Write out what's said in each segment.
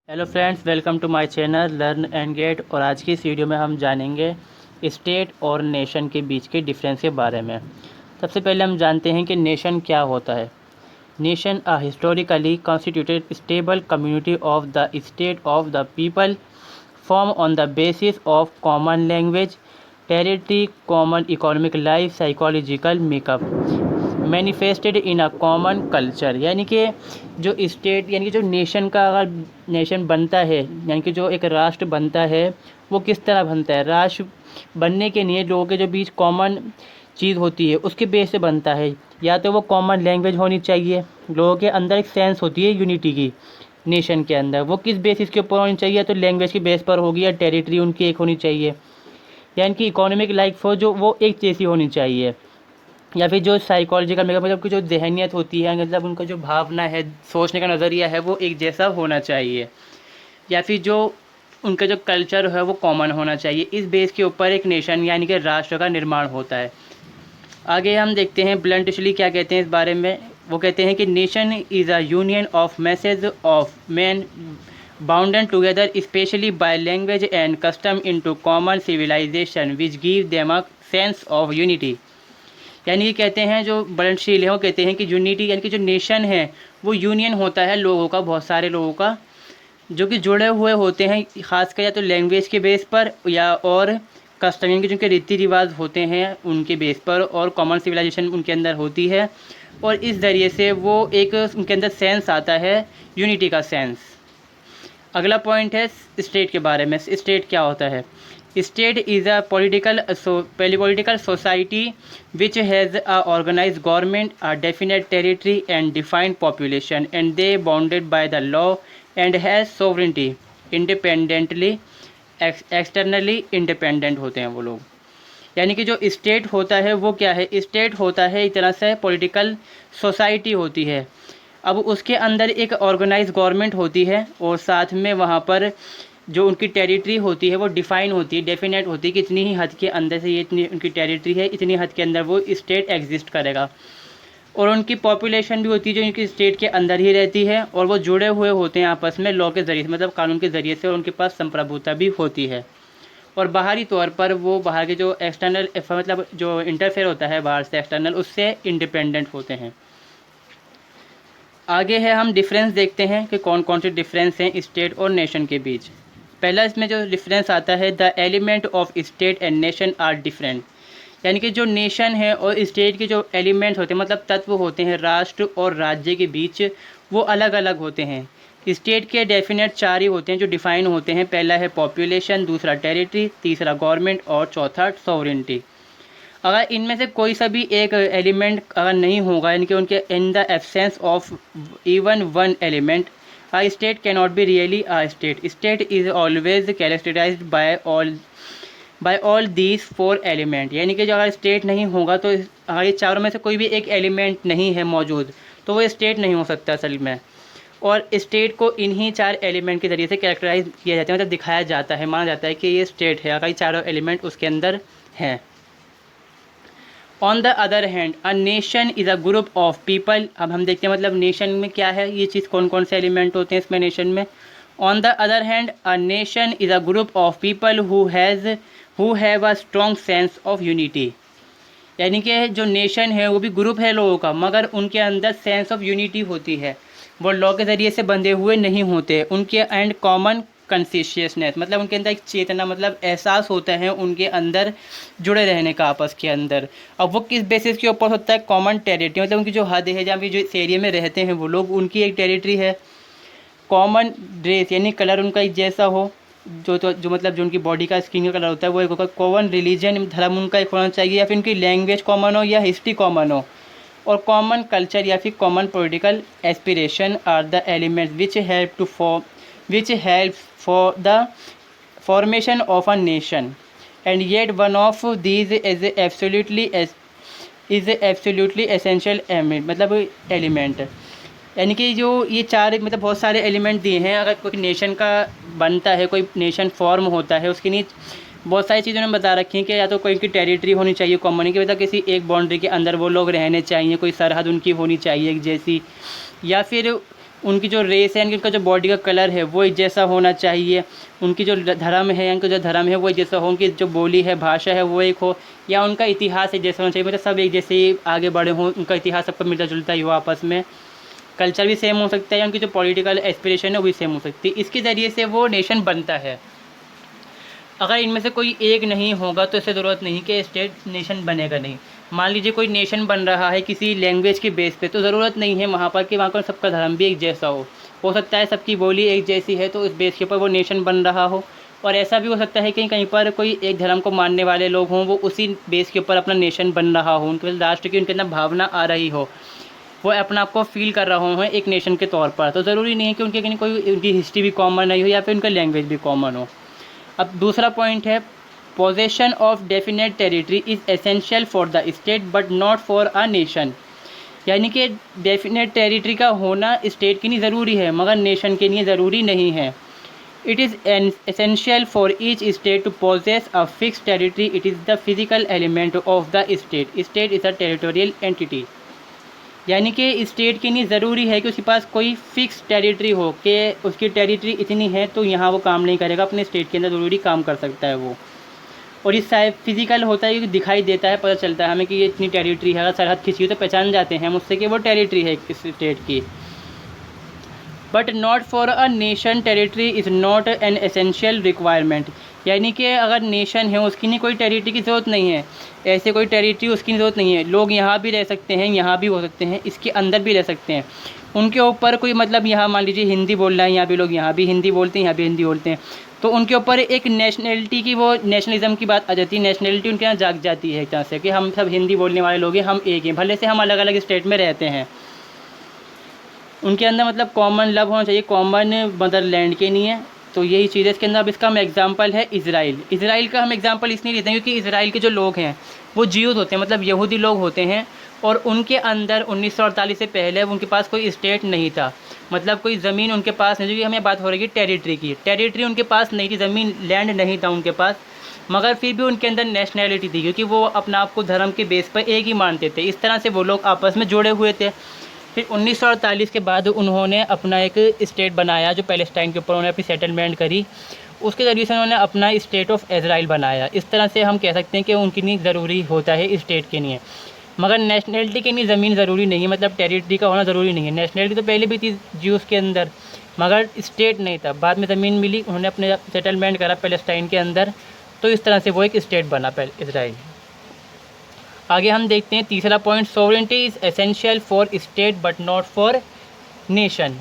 Hello friends, welcome to my channel learn and get. और आज की इस वीडियो में हम जानेंगे स्टेट और नेशन के बीच के डिफरेंस के बारे में। सबसे पहले हम जानते हैं कि नेशन क्या होता है। Nation a historically constituted stable community of the state of the people form on the basis of common language, territory, common economic life, psychological makeup, manifested in a common culture. यानी कि जो state यानी कि जो nation का अगर nation बनता है, यानी कि जो एक राष्ट्र बनता है वो किस तरह बनता है। राष्ट्र बनने के लिए लोगों के जो बीच कॉमन चीज़ होती है उसके बेस से बनता है। या तो वो कॉमन लैंग्वेज होनी चाहिए, लोगों के अंदर एक सेंस होती है यूनिटी की। नेशन के अंदर वो किस बेसिस के ऊपर होनी चाहिए, तो लैंग्वेज के बेस पर होगी, या टेरिटरी उनकी एक होनी चाहिए, यानी कि इकोनॉमिक लाइफ हो जो वो एक जैसी होनी चाहिए। या फिर जो साइकोलॉजिकल मेकअप मतलब कि जो जहनियत होती है, मतलब उनका जो भावना है, सोचने का नज़रिया है, वो एक जैसा होना चाहिए। या फिर जो उनका जो कल्चर है वो कॉमन होना चाहिए। इस बेस के ऊपर एक नेशन यानी कि राष्ट्र का निर्माण होता है। आगे हम देखते हैं ब्लंटली क्या कहते हैं इस बारे में। वो कहते हैं कि nation is a union of masses of man bounded together specially by language and custom into common civilization which give them a sense of unity. यानी कि कहते हैं जो ब्लंटशील है वो कहते हैं कि यूनिटी यानी कि जो नेशन है वो यूनियन होता है लोगों का, बहुत सारे लोगों का, जो कि जुड़े हुए होते हैं खासकर या तो लैंग्वेज के बेस पर या और कस्टम यानी कि जिनके रीति रिवाज होते हैं उनके बेस पर, और कॉमन सिविलाइजेशन उनके अंदर होती है। और इस ज़रिए से वो एक उनके अंदर सेंस आता है, यूनिटी का सेंस। अगला पॉइंट है स्टेट के बारे में। स्टेट क्या होता है। State is a political society which has a organize government, a definite territory and defined population and they bounded by the law and has sovereignty independently externally independent होते हैं वो लोग। यानी कि जो स्टेट होता है वो क्या है। स्टेट होता है एक तरह से पॉलिटिकल सोसाइटी होती है। अब उसके अंदर एक ऑर्गेनाइज गवर्नमेंट होती है और साथ में वहाँ पर जो उनकी टेरिटरी होती है वो डिफाइन होती है, डेफिनेट होती है कि इतनी ही हद के अंदर से ये इतनी उनकी टेरिटरी है, इतनी हद के अंदर वो स्टेट एग्जिस्ट करेगा। और उनकी पॉपुलेशन भी होती है जो इनकी स्टेट के अंदर ही रहती है, और वो जुड़े हुए होते हैं आपस में लॉ के ज़रिए से, मतलब कानून के ज़रिए से, और उनके पास संप्रभुता भी होती है। और बाहरी तौर पर वो बाहर के जो एक्सटर्नल मतलब जो इंटरफेयर होता है बाहर से एक्सटर्नल, उससे इंडिपेंडेंट होते हैं। आगे है हम डिफरेंस देखते हैं कि कौन कौन से डिफरेंस हैं स्टेट और नेशन के बीच। पहला इसमें जो डिफरेंस आता है, the element of state and nation are different. यानी कि जो नेशन है और स्टेट के जो एलिमेंट होते हैं, मतलब तत्व होते हैं राष्ट्र और राज्य के बीच, वो अलग अलग होते हैं। स्टेट के डेफिनेट चार ही होते हैं जो डिफाइन होते हैं। पहला है पॉपुलेशन, दूसरा टेरिटरी, तीसरा गवर्नमेंट और चौथा सॉवरेनिटी। अगर इनमें से कोई सा भी एक एलिमेंट अगर नहीं होगा, यानी कि उनके in the absence of even one element, a state cannot be really a state. State is always characterized by all these four element। यानी कि जो अगर स्टेट नहीं होगा तो अगर ये चारों में से कोई भी एक एलिमेंट नहीं है मौजूद तो वो स्टेट नहीं हो सकता असल में। और स्टेट को इन्हीं चार एलिमेंट के ज़रिए से कैरेक्टराइज किया जाता है, मतलब दिखाया जाता है, माना जाता है कि ये स्टेट है अगर ये चारों एलिमेंट उसके अंदर हैं। On the other hand a nation is a group of people. अब हम देखते हैं मतलब नेशन में क्या है, ये चीज़ कौन कौन से एलिमेंट होते हैं इसमें नेशन में। On the other hand a nation is a group of people who have a strong sense of unity. यानी कि जो नेशन है वो भी ग्रुप है लोगों का, मगर उनके अंदर सेंस ऑफ यूनिटी होती है, वो लॉ के ज़रिए से बंधे हुए नहीं होते। उनके एंड कॉमन कंसिशियसनेस, मतलब उनके अंदर एक चेतना, मतलब एहसास होता है उनके अंदर जुड़े रहने का आपस के अंदर। अब वो किस बेसिस के ऊपर होता है, कॉमन टेरिटरी, मतलब उनकी जो हद है जहाँ भी जो इस एरिया में रहते हैं वो लोग, उनकी एक टेरिटरी है। कॉमन ड्रेस यानी कलर उनका एक जैसा हो, जो मतलब जो उनकी बॉडी का स्किन का कलर होता है वो एक होगा। कॉमन रिलीजन, धर्म उनका एक होना चाहिए, या फिर उनकी लैंग्वेज कॉमन हो या हिस्ट्री कॉमन हो। और कॉमन कल्चर या फिर common political aspiration are the elements which help for the formation of a nation and yet one of these is absolutely essential मतलब एलिमेंट। यानी कि जो ये चार मतलब बहुत सारे एलिमेंट दिए हैं, अगर कोई नेशन का बनता है, कोई नेशन फॉर्म होता है, उसके लिए बहुत सारी चीज़ों ने बता रखी हैं कि या तो कोई की टेरिटरी होनी चाहिए कॉमन की, मतलब किसी एक बाउंड्री के अंदर वो लोग रहने चाहिए, कोई सरहद उनकी होनी चाहिए एक जैसी, या फिर उनकी जो रेस है यानी कि उनका जो बॉडी का कलर है वो एक जैसा होना चाहिए, उनकी जो धर्म है यानी कि जो धर्म है वो एक जैसा हो, उनकी जो बोली है भाषा है वो एक हो, या उनका इतिहास एक जैसा होना चाहिए, मतलब सब एक जैसे ही आगे बढ़े हों, उनका इतिहास सबका मिलता जुलता ही हो आपस में, कल्चर भी सेम हो सकता है या उनकी जो पॉलिटिकल एस्पिरेशन है वो भी सेम हो सकती है। इसके ज़रिए से वो नेशन बनता है। अगर इनमें से कोई एक नहीं होगा तो इससे ज़रूरत नहीं कि स्टेट नेशन बनेगा नहीं। मान लीजिए कोई नेशन बन रहा है किसी लैंग्वेज के बेस पे, तो ज़रूरत नहीं है वहाँ पर कि वहाँ पर सबका धर्म भी एक जैसा हो सकता है सबकी बोली एक जैसी है तो उस बेस के ऊपर वो नेशन बन रहा हो, और ऐसा भी हो सकता है कि कहीं पर कोई एक धर्म को मानने वाले लोग हों, वो उसी बेस के ऊपर अपना नेशन बन रहा हो, उनके राष्ट्र की उनके अंदर भावना आ रही हो, वो अपना आप को फील कर रहा हो एक नेशन के तौर पर। तो ज़रूरी नहीं है कि उनके कहीं कोई उनकी हिस्ट्री भी कॉमन नहीं हो या फिर उनका लैंग्वेज भी कॉमन हो। अब दूसरा पॉइंट है, possession of definite territory is essential for the state but not for a nation. यानी कि डेफिनेट टेरिटरी का होना स्टेट के लिए ज़रूरी है मगर नेशन के लिए ज़रूरी नहीं है। It is essential for each state to possess a fix territory. It is the physical element of the state. State is a territorial entity. यानी कि स्टेट के लिए ज़रूरी है कि उसके पास कोई फिक्स टेरिटरी हो, कि उसकी टेरिटरी इतनी है तो यहाँ वो काम नहीं करेगा, अपने स्टेट के अंदर ज़रूरी काम कर सकता है वो। और इस शायद फिजिकल होता है, दिखाई देता है, पता चलता है हमें कि ये इतनी टेरिटरी है, अगर सरहद खींची तो पहचान जाते हैं हम उससे कि वो टेरिटरी है किस स्टेट की। But not for a nation. Territory is not an essential requirement. यानी कि अगर नेशन है उसकी नहीं कोई टेरिटरी की ज़रूरत नहीं है, ऐसे कोई टेरिटरी उसकी ज़रूरत नहीं है। लोग यहाँ भी रह सकते हैं, यहाँ भी हो सकते हैं, इसके अंदर भी रह सकते हैं, उनके ऊपर कोई मतलब यहाँ मान लीजिए हिंदी बोल रहे हैं, यहाँ भी लोग यहाँ भी हिंदी बोलते हैं, यहाँ भी हिंदी बोलते हैं, तो उनके ऊपर एक नेशनलिटी की वो नेशनलिज्म की बात आ जाती है, नेशनलिटी उनके यहाँ जाग जाती है एक तरह से कि हम सब हिंदी बोलने वाले लोग हैं, हम एक हैं, भले से हम अलग अलग स्टेट में रहते हैं। उनके अंदर मतलब कॉमन लव होना चाहिए, कॉमन मदरलैंड के लिए। तो यही चीज़ है इसके अंदर। अब इसका हम एग्जांपल है इसराइल। इसराइल का हम एग्जांपल इसलिए लेते हैं क्योंकि इसराइल के जो लोग हैं वो ज्यूज़ होते हैं, मतलब यहूदी लोग होते हैं, और उनके अंदर 1948 से पहले उनके पास कोई स्टेट नहीं था, मतलब कोई ज़मीन उनके पास नहीं, क्योंकि हमें बात हो रही है टेरिटरी की। टेरिटरी उनके पास नहीं थी, ज़मीन लैंड नहीं था उनके पास, मगर फिर भी उनके अंदर नेशनैलिटी थी क्योंकि वो अपना आप को धर्म के बेस पर एक ही मानते थे। इस तरह से वो लोग आपस में जुड़े हुए थे। फिर 1948 के बाद उन्होंने अपना एक स्टेट बनाया जो पैलेस्टाइन के ऊपर उन्होंने अपनी सेटलमेंट करी, उसके ज़रिए से उन्होंने अपना स्टेट ऑफ इजराइल बनाया। इस तरह से हम कह सकते हैं कि उनके लिए ज़रूरी होता है स्टेट के लिए, मगर नेशनलिटी के लिए ज़मीन ज़रूरी नहीं है, मतलब टेरिटरी का होना ज़रूरी नहीं है। नेशनलिटी तो पहले भी थी ज्यूज़ के अंदर, मगर स्टेट नहीं था, बाद में ज़मीन मिली, उन्होंने अपने सेटलमेंट करा पैलेस्टाइन के अंदर, तो इस तरह से वो एक स्टेट बना इजराइल। आगे हम देखते हैं तीसरा point, sovereignty is essential for state but not for nation.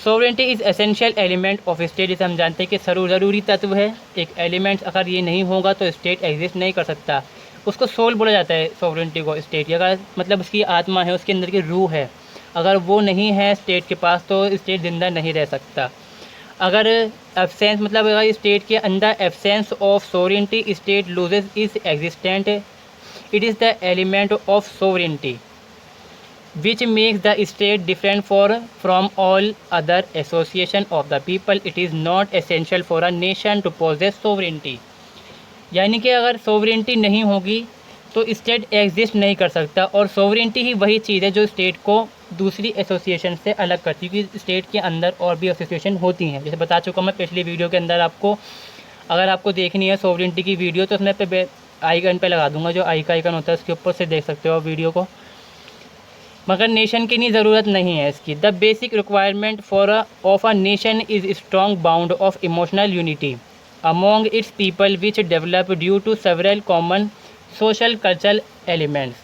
Sovereignty is essential element of state. जैसे हम जानते हैं कि ज़रूरी तत्व है एक एलिमेंट, अगर ये नहीं होगा तो स्टेट एग्जिस्ट नहीं कर सकता। उसको सोल बोला जाता है सोवरेंटी को, स्टेट की अगर मतलब उसकी आत्मा है, उसके अंदर की रूह है, अगर वो नहीं है स्टेट के पास तो स्टेट ज़िंदा नहीं रह सकता। अगर एब्सेंस मतलब अगर स्टेट के अंदर absence of sovereignty state loses is existent. It is the element of sovereignty which makes the state different from all other association of the people. It is not essential for a nation to possess sovereignty। यानी कि अगर sovereignty नहीं होगी तो state exist नहीं कर सकता, और सोवरेंटी ही वही चीज़ है जो स्टेट को दूसरी एसोसिएशन से अलग करती है, क्योंकि स्टेट के अंदर और भी एसोसिएशन होती हैं। जैसे बता चुका मैं पिछली वीडियो के अंदर आपको, अगर आपको देखनी है सोवरेंटी की वीडियो तो उसमें पे आइकन पे लगा दूंगा, जो आई का आइकन होता है उसके ऊपर से देख सकते हो आप वीडियो को। मगर नेशन की नहीं ज़रूरत नहीं है इसकी। The basic requirement for of a nation is strong bound of emotional unity among its people which develop due to several common social cultural elements.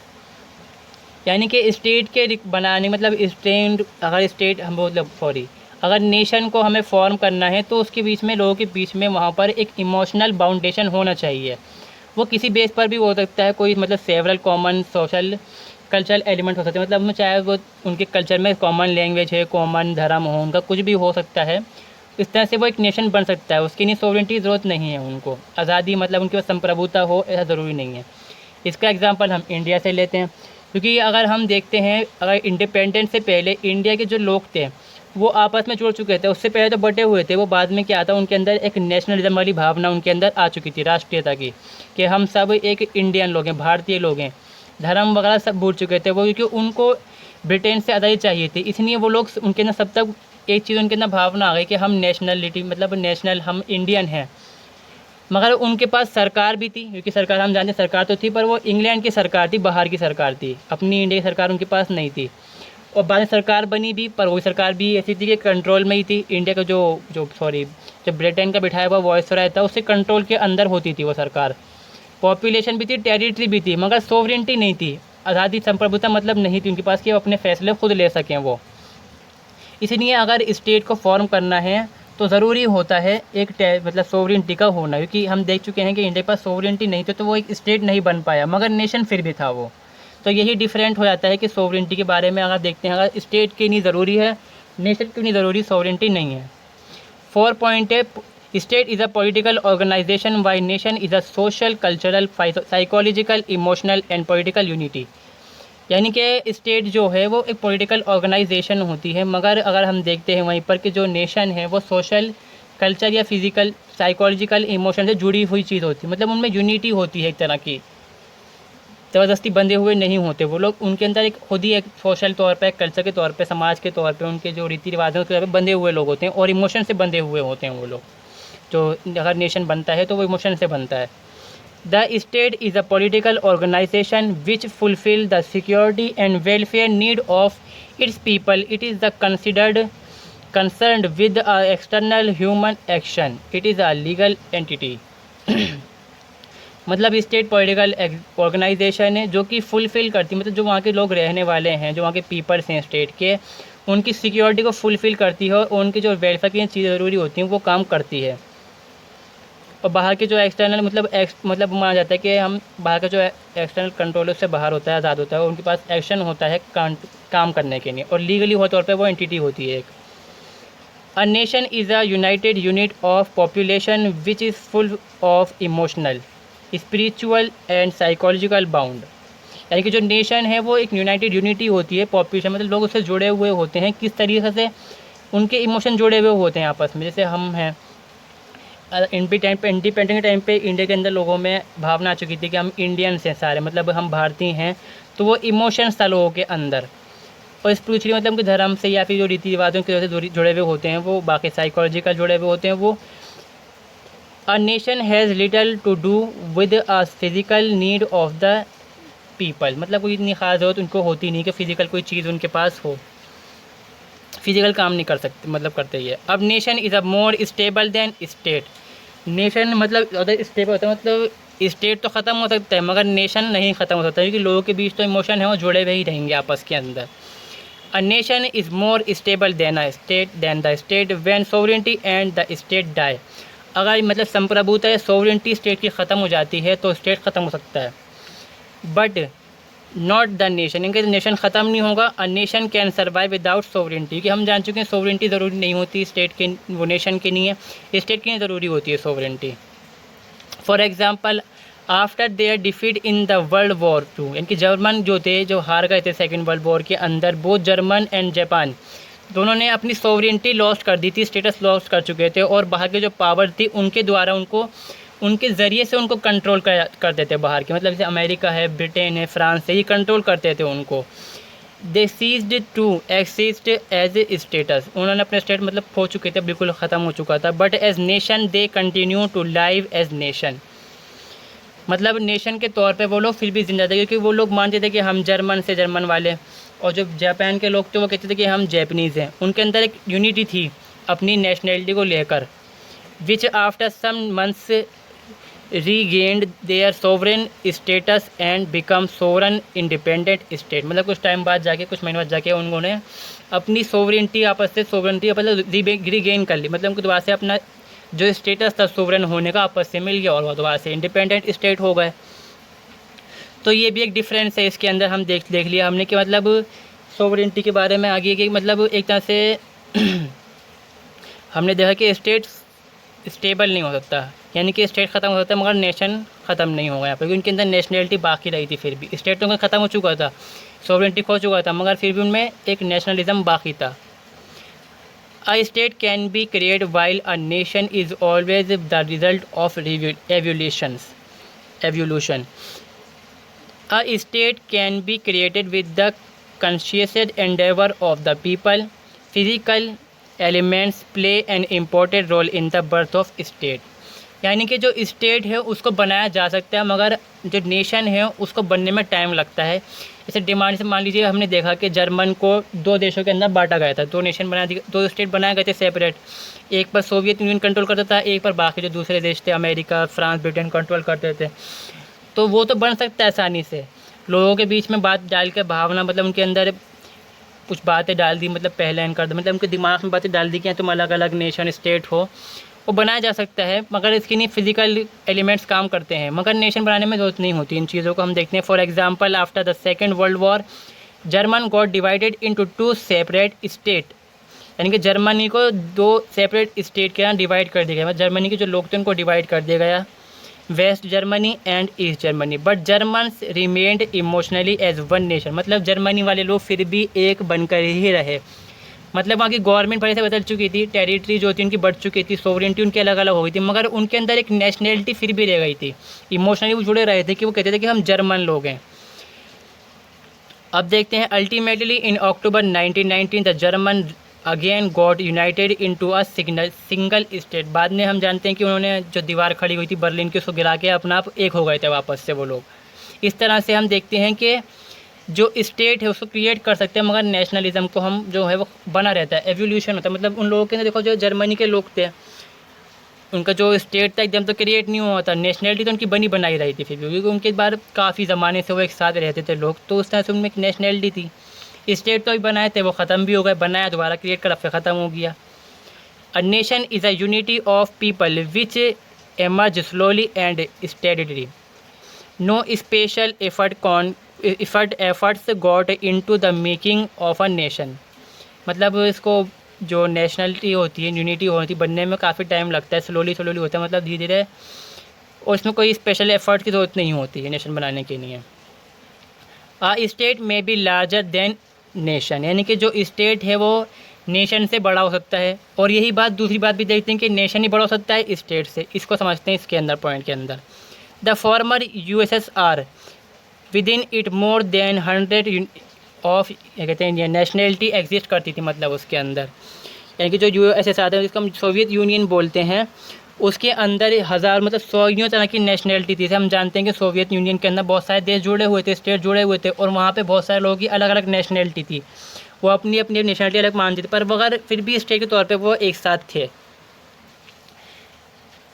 यानी कि स्टेट के बनाने मतलब स्टेट, अगर स्टेट हम मतलब अगर नेशन को हमें फॉर्म करना है तो उसके बीच में लोगों के बीच में वहाँ पर एक इमोशनल बाउंडेशन होना चाहिए। वो किसी बेस पर भी हो सकता है, कोई मतलब several common social cultural element हो सकते हैं, मतलब चाहे वो उनके कल्चर में कॉमन लैंग्वेज है, कॉमन धर्म हो, उनका कुछ भी हो सकता है। इस तरह से वो एक नेशन बन सकता है। उसके लिए सोवरेंटी की ज़रूरत नहीं है उनको, आज़ादी मतलब उनके पास संप्रभुता हो ऐसा ज़रूरी नहीं है। इसका एग्जांपल हम इंडिया से लेते हैं, क्योंकि अगर हम देखते हैं अगर इंडिपेंडेंस से पहले इंडिया के जो लोग थे वो आपस में जुड़ चुके थे, उससे पहले तो बटे हुए थे वो, बाद में क्या था उनके अंदर एक नेशनलिज्म वाली भावना उनके अंदर आ चुकी थी, राष्ट्रीयता की, कि हम सब एक इंडियन लोग हैं, भारतीय लोग हैं। धर्म वगैरह सब भूल चुके थे वो, क्योंकि उनको ब्रिटेन से आज़ादी चाहिए थी, इसलिए वो लोग उनके अंदर सब तक एक चीज़ उनके अंदर भावना आ गई कि हम नेशनलिटी मतलब नेशनल हम इंडियन हैं। मगर उनके पास सरकार भी थी, क्योंकि सरकार हम जानते हैं सरकार तो थी, पर वो इंग्लैंड की सरकार थी, बाहर की सरकार थी, अपनी इंडिया की सरकार उनके पास नहीं थी। और बाद में सरकार बनी भी, पर वो सरकार भी ऐसी थी कि कंट्रोल में ही थी। इंडिया का जो ब्रिटेन का बिठाया हुआ वॉइसरॉय था उससे कंट्रोल के अंदर होती थी वो सरकार। पॉपुलेशन भी थी, टेरिटरी भी थी, मगर सोवरेंटी नहीं थी, आज़ादी संप्रभुता मतलब नहीं थी उनके पास कि वो अपने फैसले खुद ले सकें वो। इसलिए अगर स्टेट को फॉर्म करना है तो ज़रूरी होता है एक मतलब सोवरेंटी का होना, क्योंकि हम देख चुके हैं कि इंडिया के पास सोवरेंटी नहीं थी तो वो एक स्टेट नहीं बन पाया, मगर नेशन फिर भी था वो। तो यही डिफरेंट हो जाता है कि सोवरेंटी के बारे में अगर देखते हैं, अगर स्टेट की नहीं ज़रूरी है, नेशन की नहीं ज़रूरी, सोवरेंटी नहीं है। 4 पॉइंट है, state is a political organization while nation is a social cultural psychological emotional and political unity. यानी कि स्टेट जो है वो एक पॉलिटिकल ऑर्गेनाइजेशन होती है, मगर अगर हम देखते हैं वहीं पर कि जो नेशन है वो सोशल कल्चर या फिज़िकल साइकोलॉजिकल इमोशन से जुड़ी हुई चीज़ होती है, मतलब उनमें यूनिटी होती है, एक तरह की ज़बरदस्ती बंधे हुए नहीं होते वो लोग, उनके अंदर एक खुद ही एक सोशल तौर पे, कल्चर के तौर पे, समाज के तौर पे, उनके जो रीति रिवाज हैं उसके तौर पे बंधे हुए लोग होते हैं और इमोशन से बंधे हुए होते हैं वो लोग। जो अगर नेशन बनता है तो वो इमोशन से बनता है। The state is a political organization which fulfill the security and welfare need of its people. It is the concerned with external human action. It is a legal entity. मतलब state political organisation है जो कि fulfil करती, मतलब जो वहाँ के लोग रहने वाले हैं, जो वहाँ के पीपल्स हैं स्टेट के, उनकी सिक्योरिटी को फुलफ़िल करती है और उनकी जो वेलफेयर की चीज़ें ज़रूरी होती हैं वो काम करती है। और बाहर के जो एक्सटर्नल मतलब माना जाता है कि हम बाहर का जो एक्सटर्नल कंट्रोल उससे बाहर होता है, आज़ाद होता है, उनके पास एक्शन होता है काम करने के लिए, और लीगली हो तौर पे वो एंटिटी होती है एक। अ nation is a United unit of population which is full of emotional spiritual and psychological bound. यानी कि जो नेशन है वो एक यूनाइटेड यूनिटी होती है, पॉपुलेशन मतलब लोग उससे जुड़े हुए होते हैं, किस तरीके से उनके इमोशन जुड़े हुए होते हैं आपस में। जैसे हम हैं इंडिपेंडेंट के टाइम पे इंडिया के अंदर लोगों में भावना आ चुकी थी कि हम इंडियंस हैं सारे, मतलब हम भारतीय हैं, तो वो इमोशंस था लोगों के अंदर। और स्पिरिचुअली मतलब कि धर्म से या फिर जो रीति रिवाजों की वजह से जुड़े हुए होते हैं वो, बाकी साइकोलॉजिकल जुड़े हुए होते हैं वो। A nation has little to do with a physical need of the people, मतलब कोई इतनी ख़ास ज़रूरत उनको होती नहीं कि फ़िज़िकल कोई चीज़ उनके पास हो, फिजिकल काम नहीं कर सकते, मतलब करते ही है। अब nation is a more stable then state. Nation मतलब ज़्यादा स्टेबल होता है, मतलब स्टेट तो ख़त्म हो सकता है मगर नेशन नहीं ख़त्म हो सकता, क्योंकि लोगों के बीच तो इमोशन है वो जुड़े हुए ही रहेंगे आपस के अंदर। A nation is more stable than the state when sovereignty and the state die. अगर मतलब संप्रभुता है, सोवरेंटी स्टेट की ख़त्म हो जाती है तो स्टेट ख़त्म हो सकता है, बट नॉट द नेशन, इनके नेशन ख़त्म नहीं होगा। A nation can survive without sovereignty, कि हम जान चुके हैं सोवरेंटी ज़रूरी नहीं होती स्टेट के, वो नेशन के नहीं है, स्टेट की ज़रूरी होती है sovereignty. For example after their defeat in the world war two, यानी कि जर्मन जो थे, जो हार गए थे सेकेंड वर्ल्ड वॉर के अंदर, बोथ जर्मन एंड जापान दोनों ने अपनी सोवरेंटी लॉस्ट कर दी थी, स्टेटस लॉस्ट कर चुके थे, और बाहर के जो पावर थी उनके द्वारा उनको, उनके ज़रिए से उनको कंट्रोल करते थे बाहर के, मतलब जैसे अमेरिका है, ब्रिटेन है, फ्रांस है, ये कंट्रोल करते थे उनको। They ceased to exist as a states, उन्होंने अपने स्टेट मतलब खो चुके थे, बिल्कुल ख़त्म हो चुका था, but as nation they continue to live as nation, मतलब नेशन के तौर पे वो लोग फिर भी जिंदा थे, क्योंकि वो लोग मानते थे कि हम जर्मन से जर्मन वाले, और जो जापान के लोग थे वो कहते थे कि हम जैपनीज़ हैं। उनके अंदर एक यूनिटी थी अपनी नेशनैलिटी को लेकर, which after some months regained their sovereign status and become sovereign independent state, मतलब कुछ टाइम बाद जाके, कुछ महीने बाद जाके उन्होंने अपनी सोवरेंटी आपस से सोवरेंटी मतलब रीगेन कर ली, मतलब उनके दोबारा से अपना जो स्टेटस था सोवरेन होने का आपस से मिल गया और वो दोबारा से इंडिपेंडेंट स्टेट हो गए। तो ये भी एक डिफरेंस है इसके अंदर, हम देख लिया हमने कि मतलब सोवरेंटी के बारे में आगे कि मतलब एक तरह से हमने देखा कि स्टेट स्टेबल नहीं हो सकता, यानी कि स्टेट ख़त्म हो सकता है मगर नेशन ख़त्म नहीं होगा यहाँ पर, क्योंकि उनके अंदर नेशनलिटी बाकी रही थी, फिर भी स्टेट तो ख़त्म हो चुका था, सोवरेंटी खो चुका था, मगर फिर भी उनमें एक नेशनलिज्म बाकी था। A state can be create while a nation is always the result of evolution. A state can be created with the conscious endeavor of the people. Physical elements play an important role in the birth of state. यानी कि जो state है उसको बनाया जा सकता है, मगर जो नेशन है उसको बनने में टाइम लगता है। जैसे डिमांड से मान लीजिए हमने देखा कि जर्मन को 2 देशों के अंदर बांटा गया था, 2 नेशन बनाए, 2 स्टेट बनाए गए थे सेपरेट। एक पर सोवियत यूनियन कंट्रोल करता था, एक पर बाकी जो दूसरे देश थे अमेरिका, फ्रांस, ब्रिटेन कंट्रोल करते थे। तो वो तो बन सकता है आसानी से, लोगों के बीच में बात डाल के, भावना मतलब उनके अंदर कुछ बातें डाल दी, मतलब पहले कर दो, मतलब उनके दिमाग में बातें डाल दी कि तुम अलग अलग नेशन स्टेट हो, वो बनाया जा सकता है। मगर इसके लिए फिजिकल एलिमेंट्स काम करते हैं, मगर नेशन बनाने में ज़रूरत नहीं होती। इन चीज़ों को हम देखते हैं। For example, after the second world war German got divided into 2 separate state. यानी कि जर्मनी को 2 सेपरेट स्टेट के यहाँ डिवाइड कर दिया गया। जर्मनी के जो लोग थे उनको डिवाइड कर दिया गया, West Germany and East Germany. But Germans remained emotionally as one nation. मतलब जर्मनी वाले लोग फिर भी एक बनकर ही रहे। मतलब वहाँ की गवर्नमेंट पहले से बदल चुकी थी, टेरिटरी जो थी उनकी बढ़ चुकी थी, सोवरेंटी उनकी अलग अलग हो गई थी, मगर उनके अंदर एक नेशनलिटी फिर भी रह गई थी। इमोशनली वो जुड़े रहे थे कि वो कहते थे कि हम जर्मन लोग हैं। अब देखते हैं, ultimately in October 1919 the German again got United into a single state. बाद में हम जानते हैं कि उन्होंने जो दीवार खड़ी हुई थी बर्लिन की, उसको गिरा के अपना आप एक हो गए थे वापस से वो लोग। इस तरह से हम देखते हैं कि जो स्टेट है उसको क्रिएट कर सकते हैं, मगर नेशनलिज्म को हम जो है वो बना रहता है, एवोल्यूशन होता है। मतलब उन लोगों के देखो, जो जर्मनी के लोग थे उनका जो स्टेट था एकदम तो क्रिएट नहीं हुआ था, नेशनलिटी तो उनकी बनी बनाई रही थी फिर भी, क्योंकि उनके बार काफ़ी ज़माने से वो एक साथ रहते थे लोग, तो उस तरह से उनमें एक नेशनलिटी थी। स्टेट तो अभी बनाए थे, वो ख़त्म भी हो गए, बनाया दोबारा क्रिएट करा फिर ख़त्म हो गया। A nation is a unity of people which emerge slowly and steadily. No special efforts got into the making of a nation. मतलब इसको जो नेशनलिटी होती है, यूनिटी होती है, बनने में काफ़ी टाइम लगता है, स्लोली होता है, मतलब धीरे धीरे, और इसमें कोई स्पेशल एफर्ट की ज़रूरत नहीं होती है नेशन बनाने के लिए। आ स्टेट में बी लार्जर देन नेशन। यानी कि जो स्टेट है वो नेशन से बड़ा हो सकता है, और यही बात दूसरी बात भी देखते हैं कि नेशन ही बड़ा हो सकता है स्टेट से। इसको समझते हैं इसके अंदर, पॉइंट के अंदर। The former USSR with in it more than 100 of क्या कहते हैं नेशनलिटी एग्जिस्ट करती थी। मतलब उसके अंदर, यानी कि जो USSR है जिसको हम सोवियत यूनियन बोलते हैं, उसके अंदर 1000 मतलब 100 तरह की नेशनलिटी थी। हम जानते हैं कि सोवियत यूनियन के अंदर बहुत सारे देश जुड़े हुए थे, स्टेट जुड़े हुए थे, और वहाँ पे बहुत सारे लोगों की अलग अलग नेशनलिटी थी, वो अपनी अपनी नेशनलिटी अलग मानते थे, पर मगर फिर भी स्टेट के तौर पर वो एक साथ थे।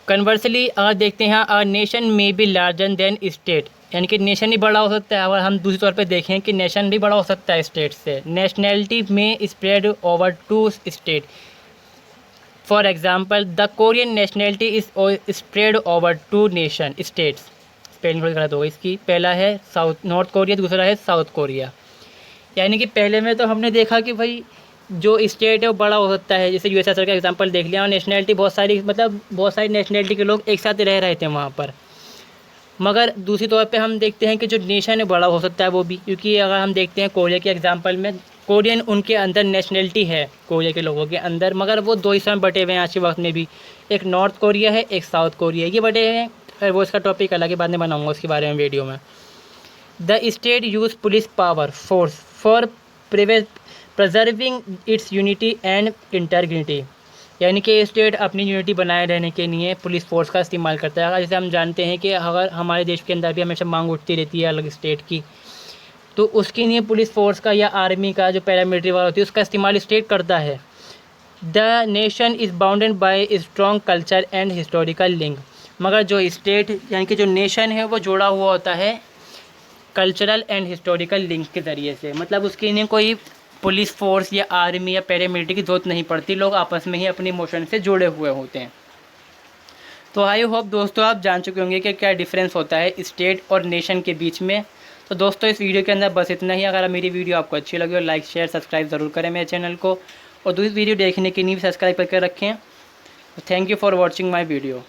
कन्वर्सली अगर देखते हैं, अ नेशन में बी लार्जर देन स्टेट। यानी कि नेशन ही बड़ा हो सकता है। अगर हम दूसरी तौर पे देखें कि नेशन भी बड़ा हो सकता है स्टेट से। नेशनलिटी में spread over 2 state. For example, the Korean nationality is spread over 2 nation states. Spelling थोड़ी गलत हो गई इसकी, पहला है नॉर्थ कोरिया, दूसरा है साउथ कोरिया। यानी कि पहले में तो हमने देखा कि भाई जो स्टेट है वो बड़ा हो सकता है, जैसे USSR का एग्जांपल देख लिया, और नेशनलिटी बहुत सारी, मतलब बहुत सारी नेशनलिटी के लोग एक साथ रह रहे थे वहाँ पर। मगर दूसरी तौर पे हम देखते हैं कि जो नेशन है बड़ा हो सकता है वो भी, क्योंकि अगर हम देखते हैं कोरिया के एग्जांपल में, कोरियन उनके अंदर नेशनलिटी है कोरिया के लोगों के अंदर, मगर वो 2 हिस्सों में बटे हुए हैं आज के वक्त में भी। एक नॉर्थ कोरिया है, एक साउथ कोरिया है, ये बटे हुए हैं। वो इसका टॉपिक अलग है, बाद में बनाऊँगा उसके बारे में वीडियो में। The state use police power force for preserving it's unity and integrity. यानी कि स्टेट अपनी यूनिटी बनाए रहने के लिए पुलिस फोर्स का इस्तेमाल करता है। जैसे हम जानते हैं कि अगर हमारे देश के अंदर भी हमेशा मांग उठती रहती है अलग स्टेट की, तो उसके लिए पुलिस फोर्स का या आर्मी का जो पैरामिलिट्री वाला होती है उसका इस्तेमाल स्टेट करता है। The nation is bounded by strong culture and historical link. मगर जो स्टेट यानी कि जो नेशन है वो जुड़ा हुआ होता है कल्चरल एंड हिस्टोरिकल लिंक के ज़रिए से। मतलब उसके लिए कोई पुलिस फोर्स या आर्मी या पैरामिलिट्री की ज़रूरत नहीं पड़ती, लोग आपस में ही अपने इमोशन से जुड़े हुए होते हैं। तो आई होप दोस्तों आप जान चुके होंगे कि क्या डिफरेंस होता है स्टेट और नेशन के बीच में। तो दोस्तों इस वीडियो के अंदर बस इतना ही। अगर मेरी वीडियो आपको अच्छी लगी हो, लाइक शेयर सब्सक्राइब ज़रूर करें मेरे चैनल को, और दूसरी वीडियो देखने के लिए भी सब्सक्राइब करके रखें। Thank you for watching my video.